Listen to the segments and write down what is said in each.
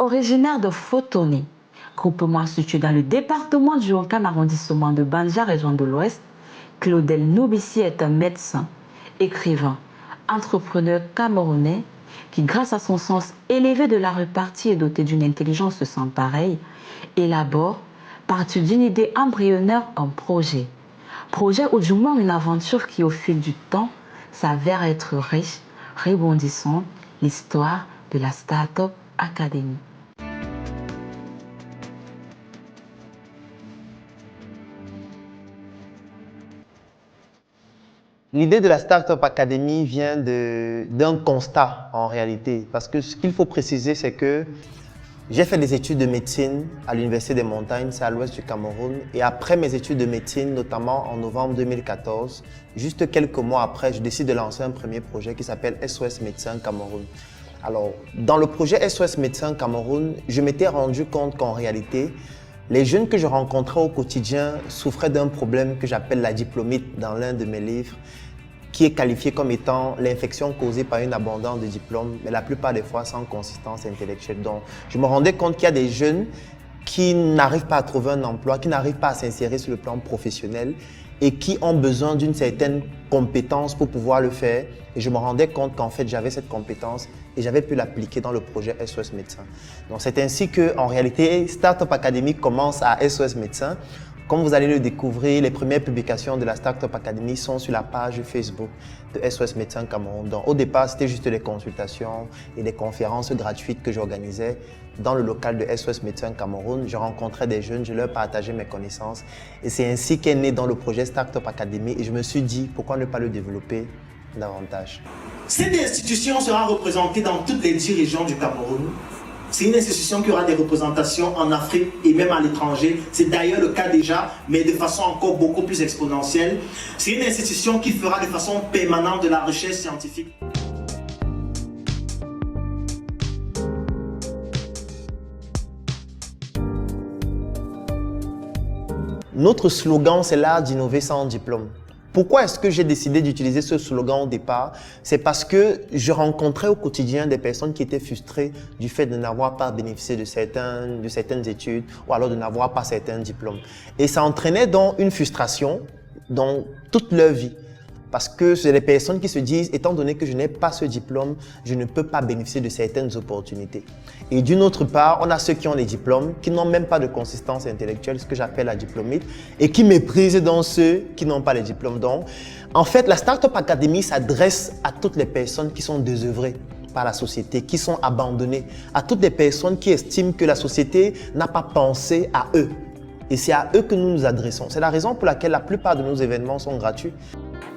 Originaire de Fotoni, groupement situé dans le département du Ouakam, arrondissement de Banja, région de l'Ouest, Claudel Noubissi est un médecin, écrivain, entrepreneur camerounais qui, grâce à son sens élevé de la répartie et doté d'une intelligence sans pareille, élabore, partir d'une idée embryonnaire, un projet. Projet ou du moins une aventure qui, au fil du temps, s'avère être riche, rebondissante, l'histoire de la Startup Academy. L'idée de la Startup Academy vient d'un constat en réalité. Parce que ce qu'il faut préciser, c'est que j'ai fait des études de médecine à l'Université des Montagnes, c'est à l'ouest du Cameroun. Et après mes études de médecine, notamment en novembre 2014, juste quelques mois après, je décide de lancer un premier projet qui s'appelle SOS Médecins Cameroun. Alors, dans le projet SOS Médecins Cameroun, je m'étais rendu compte qu'en réalité, les jeunes que je rencontrais au quotidien souffraient d'un problème que j'appelle la diplomite dans l'un de mes livres, qui est qualifié comme étant l'infection causée par une abondance de diplômes, mais la plupart des fois sans consistance intellectuelle. Donc, je me rendais compte qu'il y a des jeunes qui n'arrivent pas à trouver un emploi, qui n'arrivent pas à s'insérer sur le plan professionnel et qui ont besoin d'une certaine compétence pour pouvoir le faire. Et je me rendais compte qu'en fait, j'avais cette compétence et j'avais pu l'appliquer dans le projet SOS Médecins. Donc, c'est ainsi qu'en réalité, Startup Academy commence à SOS Médecins. Comme vous allez le découvrir, les premières publications de la Startup Academy sont sur la page Facebook de SOS Médecins Cameroun. Donc, au départ, c'était juste des consultations et des conférences gratuites que j'organisais dans le local de SOS Médecins Cameroun. Je rencontrais des jeunes, je leur partageais mes connaissances. Et c'est ainsi qu'est né dans le projet Startup Academy. Et je me suis dit, pourquoi ne pas le développer davantage? Cette institution sera représentée dans toutes les 10 régions du Cameroun. C'est une institution qui aura des représentations en Afrique et même à l'étranger. C'est d'ailleurs le cas déjà, mais de façon encore beaucoup plus exponentielle. C'est une institution qui fera de façon permanente de la recherche scientifique. Notre slogan, c'est l'art d'innover sans diplôme. Pourquoi est-ce que j'ai décidé d'utiliser ce slogan au départ? C'est parce que je rencontrais au quotidien des personnes qui étaient frustrées du fait de n'avoir pas bénéficié de certaines études ou alors de n'avoir pas certains diplômes. Et ça entraînait donc une frustration dans toute leur vie. Parce que c'est des personnes qui se disent, étant donné que je n'ai pas ce diplôme, je ne peux pas bénéficier de certaines opportunités. Et d'une autre part, on a ceux qui ont les diplômes, qui n'ont même pas de consistance intellectuelle, ce que j'appelle la diplomite, et qui méprisent donc ceux qui n'ont pas les diplômes. Donc, en fait, la Startup Academy s'adresse à toutes les personnes qui sont désœuvrées par la société, qui sont abandonnées, à toutes les personnes qui estiment que la société n'a pas pensé à eux. Et c'est à eux que nous nous adressons. C'est la raison pour laquelle la plupart de nos événements sont gratuits.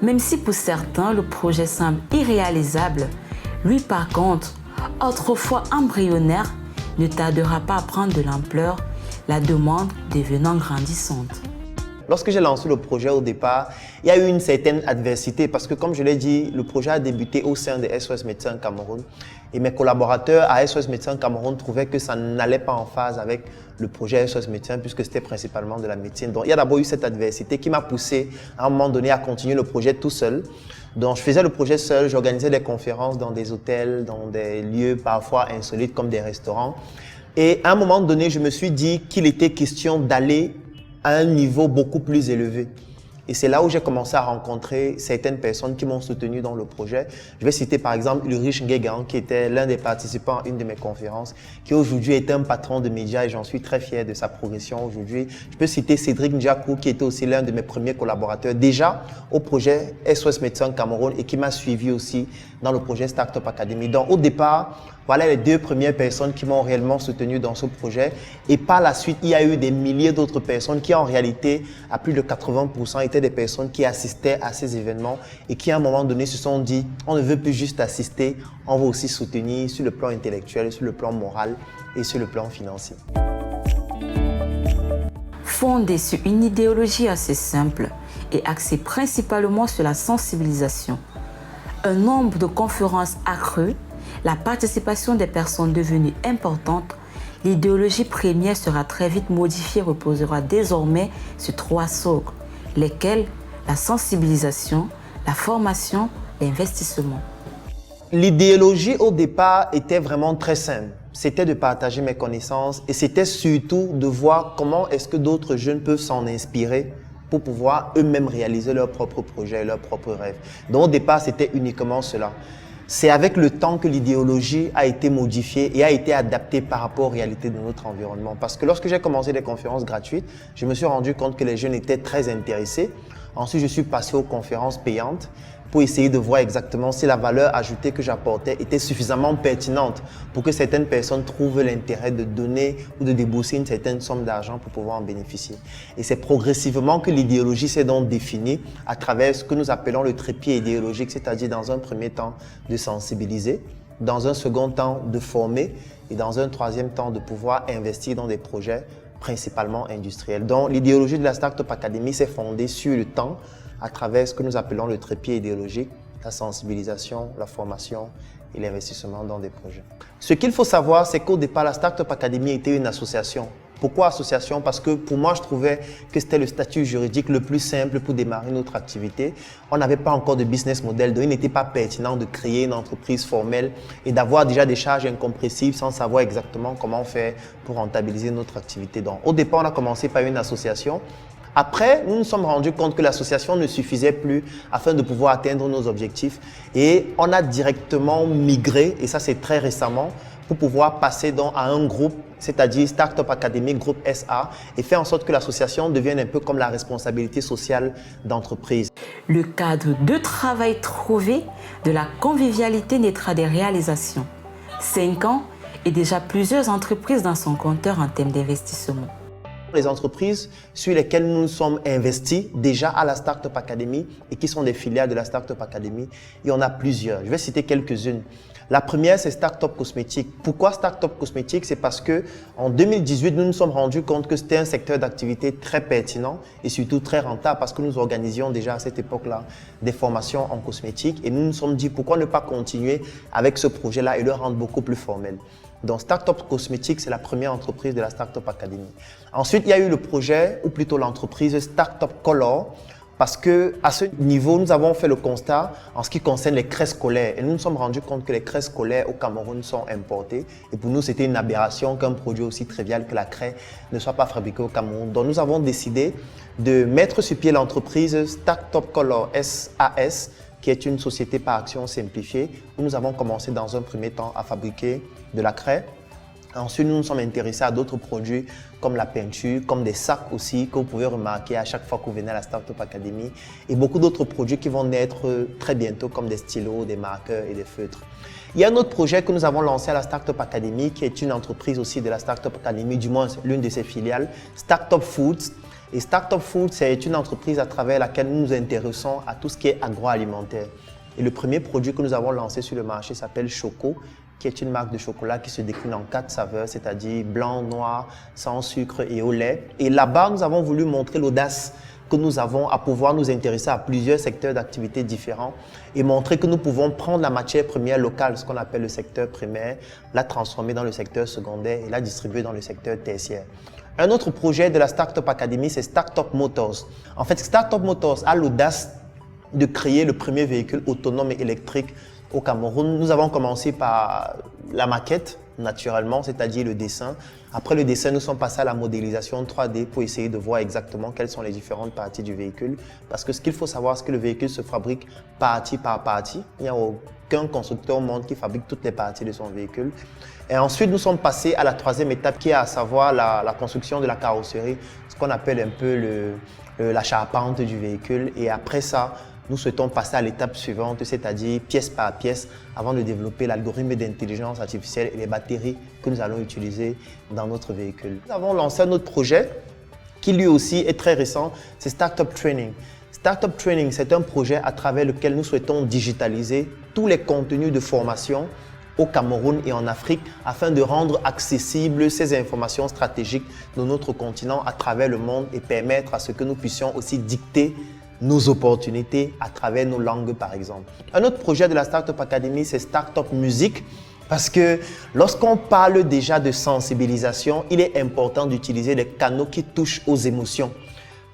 Même si pour certains, le projet semble irréalisable, lui par contre, autrefois embryonnaire, ne tardera pas à prendre de l'ampleur, la demande devenant grandissante. Lorsque j'ai lancé le projet au départ, il y a eu une certaine adversité parce que, comme je l'ai dit, le projet a débuté au sein de SOS Médecins Cameroun et mes collaborateurs à SOS Médecins Cameroun trouvaient que ça n'allait pas en phase avec le projet SOS Médecins puisque c'était principalement de la médecine. Donc, il y a d'abord eu cette adversité qui m'a poussé à un moment donné à continuer le projet tout seul. Donc, je faisais le projet seul, j'organisais des conférences dans des hôtels, dans des lieux parfois insolites comme des restaurants. Et à un moment donné, je me suis dit qu'il était question d'aller à un niveau beaucoup plus élevé. Et c'est là où j'ai commencé à rencontrer certaines personnes qui m'ont soutenu dans le projet. Je vais citer par exemple Ulrich Nguégan, qui était l'un des participants à une de mes conférences, qui aujourd'hui est un patron de médias et j'en suis très fier de sa progression aujourd'hui. Je peux citer Cédric Ndjakou, qui était aussi l'un de mes premiers collaborateurs déjà au projet SOS Médecins Cameroun et qui m'a suivi aussi dans le projet Startup Academy. Donc au départ, voilà les 2 premières personnes qui m'ont réellement soutenu dans ce projet. Et par la suite, il y a eu des milliers d'autres personnes qui en réalité, à plus de 80%, étaient des personnes qui assistaient à ces événements et qui à un moment donné se sont dit, on ne veut plus juste assister, on veut aussi soutenir sur le plan intellectuel, sur le plan moral et sur le plan financier. Fondé sur une idéologie assez simple et axée principalement sur la sensibilisation, un nombre de conférences accru, la participation des personnes devenues importantes, l'idéologie première sera très vite modifiée et reposera désormais sur 3 socles, lesquels la sensibilisation, la formation et l'investissement. L'idéologie au départ était vraiment très simple. c'était de partager mes connaissances et c'était surtout de voir comment est-ce que d'autres jeunes peuvent s'en inspirer pour pouvoir eux-mêmes réaliser leurs propres projets, leurs propres rêves. Donc au départ, c'était uniquement cela. C'est avec le temps que l'idéologie a été modifiée et a été adaptée par rapport aux réalités de notre environnement. Parce que lorsque j'ai commencé les conférences gratuites, je me suis rendu compte que les jeunes étaient très intéressés. Ensuite, je suis passé aux conférences payantes pour essayer de voir exactement si la valeur ajoutée que j'apportais était suffisamment pertinente pour que certaines personnes trouvent l'intérêt de donner ou de débourser une certaine somme d'argent pour pouvoir en bénéficier. Et c'est progressivement que l'idéologie s'est donc définie à travers ce que nous appelons le trépied idéologique, c'est-à-dire dans un premier temps de sensibiliser, dans un second temps de former et dans un troisième temps de pouvoir investir dans des projets principalement industriels. Donc l'idéologie de la Startup Academy s'est fondée sur le temps, à travers ce que nous appelons le trépied idéologique, la sensibilisation, la formation et l'investissement dans des projets. Ce qu'il faut savoir, c'est qu'au départ, la Startup Academy était une association. Pourquoi association? Parce que pour moi, je trouvais que c'était le statut juridique le plus simple pour démarrer notre activité. On n'avait pas encore de business model, donc il n'était pas pertinent de créer une entreprise formelle et d'avoir déjà des charges incompressibles sans savoir exactement comment faire pour rentabiliser notre activité. Donc, au départ, on a commencé par une association. Après, nous nous sommes rendus compte que l'association ne suffisait plus afin de pouvoir atteindre nos objectifs et on a directement migré, et ça c'est très récemment, pour pouvoir passer donc à un groupe, c'est-à-dire Startup Academy Group SA, et faire en sorte que l'association devienne un peu comme la responsabilité sociale d'entreprise. Le cadre de travail trouvé, de la convivialité naîtra des réalisations. 5 ans et déjà plusieurs entreprises dans son compteur en termes d'investissement. Les entreprises sur lesquelles nous nous sommes investis déjà à la Startup Academy et qui sont des filiales de la Startup Academy, il y en a plusieurs. Je vais citer quelques-unes. La première, c'est Startup Cosmétique. Pourquoi Startup Cosmétique? C'est parce que en 2018, nous nous sommes rendus compte que c'était un secteur d'activité très pertinent et surtout très rentable parce que nous organisions déjà à cette époque-là des formations en cosmétique et nous nous sommes dit pourquoi ne pas continuer avec ce projet-là et le rendre beaucoup plus formel. Donc, Startup Cosmétique, c'est la première entreprise de la Startup Academy. Ensuite, il y a eu le projet, ou plutôt l'entreprise Startup Color, parce que à ce niveau, nous avons fait le constat en ce qui concerne les craies scolaires. Et nous nous sommes rendus compte que les craies scolaires au Cameroun sont importées. Et pour nous, c'était une aberration qu'un produit aussi trivial que la craie ne soit pas fabriqué au Cameroun. Donc, nous avons décidé de mettre sur pied l'entreprise Startup Color SAS, qui est une société par action simplifiée, où nous avons commencé dans un premier temps à fabriquer de la craie. Ensuite, nous nous sommes intéressés à d'autres produits comme la peinture, comme des sacs aussi, que vous pouvez remarquer à chaque fois que vous venez à la Startup Academy, et beaucoup d'autres produits qui vont naître très bientôt, comme des stylos, des marqueurs et des feutres. Il y a un autre projet que nous avons lancé à la Startup Academy, qui est une entreprise aussi de la Startup Academy, du moins l'une de ses filiales, Startup Foods. Et Startup Foods, c'est une entreprise à travers laquelle nous nous intéressons à tout ce qui est agroalimentaire. Et le premier produit que nous avons lancé sur le marché s'appelle Choco, qui est une marque de chocolat qui se décline en 4 saveurs, c'est-à-dire blanc, noir, sans sucre et au lait. Et là-bas, nous avons voulu montrer l'audace que nous avons à pouvoir nous intéresser à plusieurs secteurs d'activité différents et montrer que nous pouvons prendre la matière première locale, ce qu'on appelle le secteur primaire, la transformer dans le secteur secondaire et la distribuer dans le secteur tertiaire. Un autre projet de la Startup Academy, c'est Startup Motors. En fait, Startup Motors a l'audace de créer le premier véhicule autonome et électrique au Cameroun. Nous avons commencé par la maquette, naturellement, c'est-à-dire le dessin. Après le dessin, nous sommes passés à la modélisation 3D pour essayer de voir exactement quelles sont les différentes parties du véhicule. Parce que ce qu'il faut savoir, c'est que le véhicule se fabrique partie par partie. Il n'y a aucun constructeur au monde qui fabrique toutes les parties de son véhicule. Et ensuite, nous sommes passés à la troisième étape qui est à savoir la construction de la carrosserie, ce qu'on appelle un peu la charpente du véhicule. Et après ça, nous souhaitons passer à l'étape suivante, c'est-à-dire pièce par pièce, avant de développer l'algorithme d'intelligence artificielle et les batteries que nous allons utiliser dans notre véhicule. Nous avons lancé un autre projet qui lui aussi est très récent, c'est Startup Training. Startup Training, c'est un projet à travers lequel nous souhaitons digitaliser tous les contenus de formation au Cameroun et en Afrique afin de rendre accessibles ces informations stratégiques de notre continent à travers le monde et permettre à ce que nous puissions aussi dicter nos opportunités à travers nos langues, par exemple. Un autre projet de la Startup Academy, c'est Startup Musique, parce que lorsqu'on parle déjà de sensibilisation, il est important d'utiliser les canaux qui touchent aux émotions.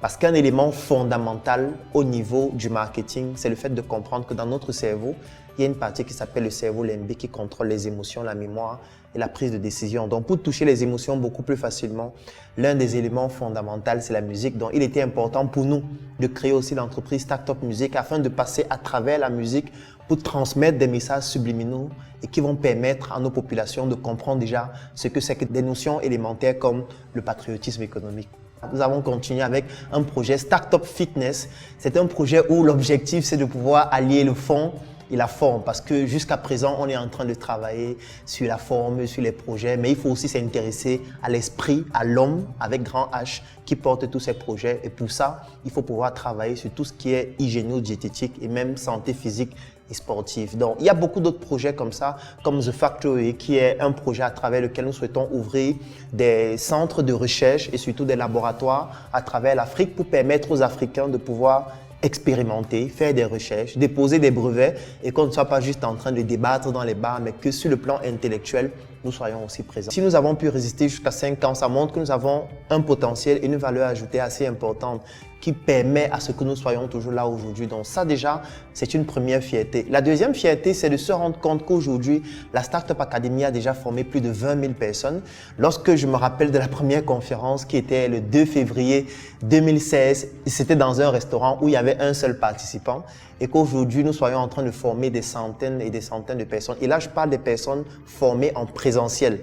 Parce qu'un élément fondamental au niveau du marketing, c'est le fait de comprendre que dans notre cerveau, il y a une partie qui s'appelle le cerveau limbique qui contrôle les émotions, la mémoire et la prise de décision. Donc, pour toucher les émotions beaucoup plus facilement, l'un des éléments fondamentaux, c'est la musique. Donc, il était important pour nous de créer aussi l'entreprise Startup Music afin de passer à travers la musique pour transmettre des messages subliminaux et qui vont permettre à nos populations de comprendre déjà ce que c'est que des notions élémentaires comme le patriotisme économique. Nous avons continué avec un projet Startup Fitness. C'est un projet où l'objectif, c'est de pouvoir allier le fond et la forme, parce que jusqu'à présent, on est en train de travailler sur la forme, sur les projets, mais il faut aussi s'intéresser à l'esprit, à l'homme avec grand H qui porte tous ces projets. Et pour ça, il faut pouvoir travailler sur tout ce qui est hygiéno-diététique et même santé physique et sportive. Donc, il y a beaucoup d'autres projets comme ça, comme The Factory, qui est un projet à travers lequel nous souhaitons ouvrir des centres de recherche et surtout des laboratoires à travers l'Afrique pour permettre aux Africains de pouvoir expérimenter, faire des recherches, déposer des brevets et qu'on ne soit pas juste en train de débattre dans les bars, mais que sur le plan intellectuel, nous soyons aussi présents. Si nous avons pu résister jusqu'à 5 ans, ça montre que nous avons un potentiel et une valeur ajoutée assez importante qui permet à ce que nous soyons toujours là aujourd'hui. Donc ça déjà, c'est une première fierté. La deuxième fierté, c'est de se rendre compte qu'aujourd'hui, la Startup Academy a déjà formé plus de 20 000 personnes. Lorsque je me rappelle de la première conférence qui était le 2 février 2016, c'était dans un restaurant où il y avait un seul participant et qu'aujourd'hui, nous soyons en train de former des centaines et des centaines de personnes. Et là, je parle des personnes formées en présentiel.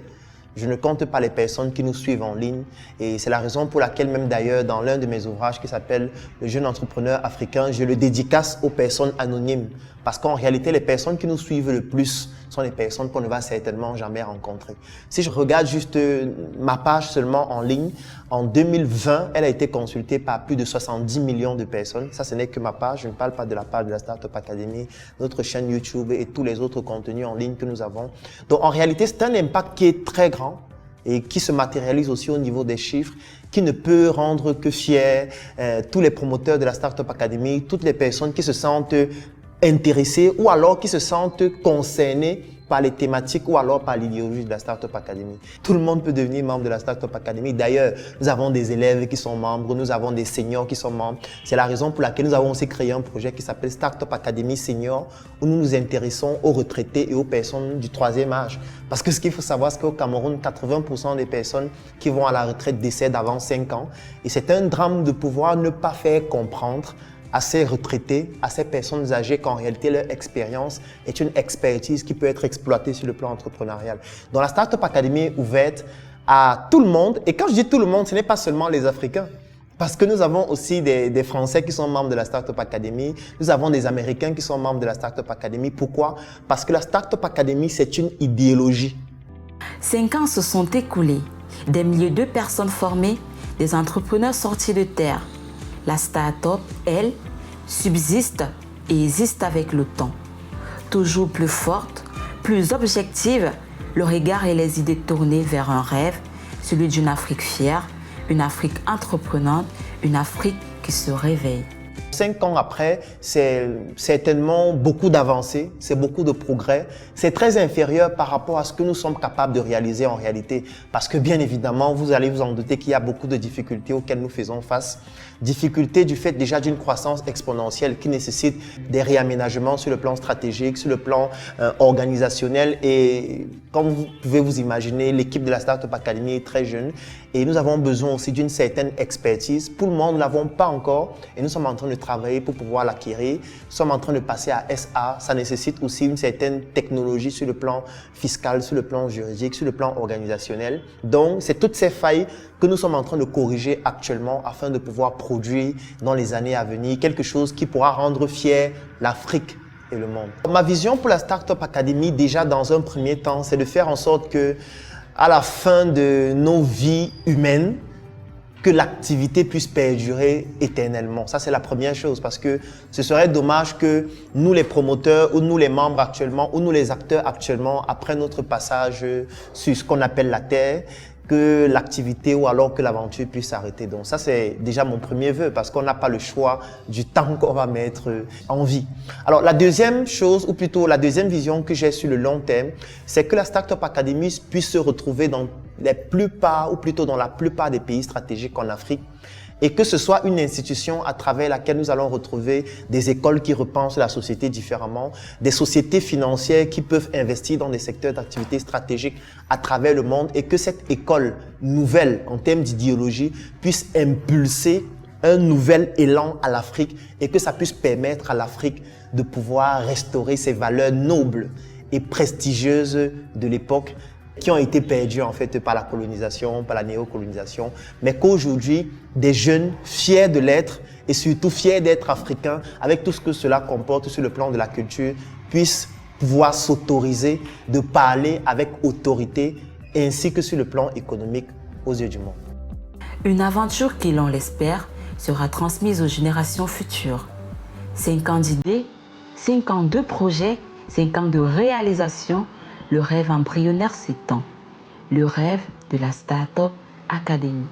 Je ne compte pas les personnes qui nous suivent en ligne et c'est la raison pour laquelle même d'ailleurs dans l'un de mes ouvrages qui s'appelle « Le jeune entrepreneur africain », je le dédicace aux personnes anonymes parce qu'en réalité, les personnes qui nous suivent le plus sont les personnes qu'on ne va certainement jamais rencontrer. Si je regarde juste ma page seulement en ligne, en 2020, elle a été consultée par plus de 70 millions de personnes. Ça, ce n'est que ma page. Je ne parle pas de la page de la Startup Academy, notre chaîne YouTube et tous les autres contenus en ligne que nous avons. Donc, en réalité, c'est un impact qui est très grand et qui se matérialise aussi au niveau des chiffres, qui ne peut rendre que fiers tous les promoteurs de la Startup Academy, toutes les personnes qui se sentent intéressés ou alors qui se sentent concernés par les thématiques ou alors par l'idéologie de la Startup Academy. Tout le monde peut devenir membre de la Startup Academy. D'ailleurs, nous avons des élèves qui sont membres, nous avons des seniors qui sont membres. C'est la raison pour laquelle nous avons aussi créé un projet qui s'appelle Startup Academy Senior où nous nous intéressons aux retraités et aux personnes du 3e âge. Parce que ce qu'il faut savoir, c'est qu'au Cameroun, 80% des personnes qui vont à la retraite décèdent avant 5 ans. Et c'est un drame de pouvoir ne pas faire comprendre à ces retraités, à ces personnes âgées qu'en réalité leur expérience est une expertise qui peut être exploitée sur le plan entrepreneurial. Donc la Startup Academy est ouverte à tout le monde et quand je dis tout le monde, ce n'est pas seulement les Africains. Parce que nous avons aussi des Français qui sont membres de la Startup Academy, nous avons des Américains qui sont membres de la Startup Academy. Pourquoi? Parce que la Startup Academy, c'est une idéologie. 5 ans se sont écoulés, des milliers de personnes formées, des entrepreneurs sortis de terre. La start-up, elle, subsiste et existe avec le temps. Toujours plus forte, plus objective, le regard et les idées tournées vers un rêve, celui d'une Afrique fière, une Afrique entreprenante, une Afrique qui se réveille. 5 ans après, c'est certainement beaucoup d'avancées, c'est beaucoup de progrès. C'est très inférieur par rapport à ce que nous sommes capables de réaliser en réalité. Parce que bien évidemment, vous allez vous en douter qu'il y a beaucoup de difficultés auxquelles nous faisons face. Difficultés du fait déjà d'une croissance exponentielle qui nécessite des réaménagements sur le plan stratégique, sur le plan organisationnel. Et comme vous pouvez vous imaginer, l'équipe de la Startup Academy est très jeune et nous avons besoin aussi d'une certaine expertise. Pour le moment, nous ne l'avons pas encore et nous sommes en train de travailler pour pouvoir l'acquérir. Nous sommes en train de passer à SA. Ça nécessite aussi une certaine technologie sur le plan fiscal, sur le plan juridique, sur le plan organisationnel. Donc, c'est toutes ces failles que nous sommes en train de corriger actuellement afin de pouvoir produire dans les années à venir quelque chose qui pourra rendre fier l'Afrique et le monde. Ma vision pour la Startup Academy, déjà dans un premier temps, c'est de faire en sorte que à la fin de nos vies humaines, que l'activité puisse perdurer éternellement. Ça, c'est la première chose parce que ce serait dommage que nous, les promoteurs, ou nous, les membres actuellement, ou nous, les acteurs actuellement, après notre passage sur ce qu'on appelle la Terre, que l'activité ou alors que l'aventure puisse s'arrêter. Donc ça, c'est déjà mon premier vœu parce qu'on n'a pas le choix du temps qu'on va mettre en vie. Alors la deuxième chose, ou plutôt la deuxième vision que j'ai sur le long terme, c'est que la Startup Academy puisse se retrouver dans les plupart, ou plutôt dans la plupart des pays stratégiques en Afrique et que ce soit une institution à travers laquelle nous allons retrouver des écoles qui repensent la société différemment, des sociétés financières qui peuvent investir dans des secteurs d'activité stratégiques à travers le monde et que cette école nouvelle en termes d'idéologie puisse impulser un nouvel élan à l'Afrique et que ça puisse permettre à l'Afrique de pouvoir restaurer ses valeurs nobles et prestigieuses de l'époque qui ont été perdues en fait par la colonisation, par la néocolonisation, mais qu'aujourd'hui, des jeunes fiers de l'être et surtout fiers d'être africains, avec tout ce que cela comporte sur le plan de la culture, puissent pouvoir s'autoriser de parler avec autorité ainsi que sur le plan économique aux yeux du monde. Une aventure qui, l'on l'espère, sera transmise aux générations futures. 5 ans d'idées, 5 ans de projets, 5 ans de réalisation, le rêve embryonnaire s'étend. Le rêve de la Start-up Academy.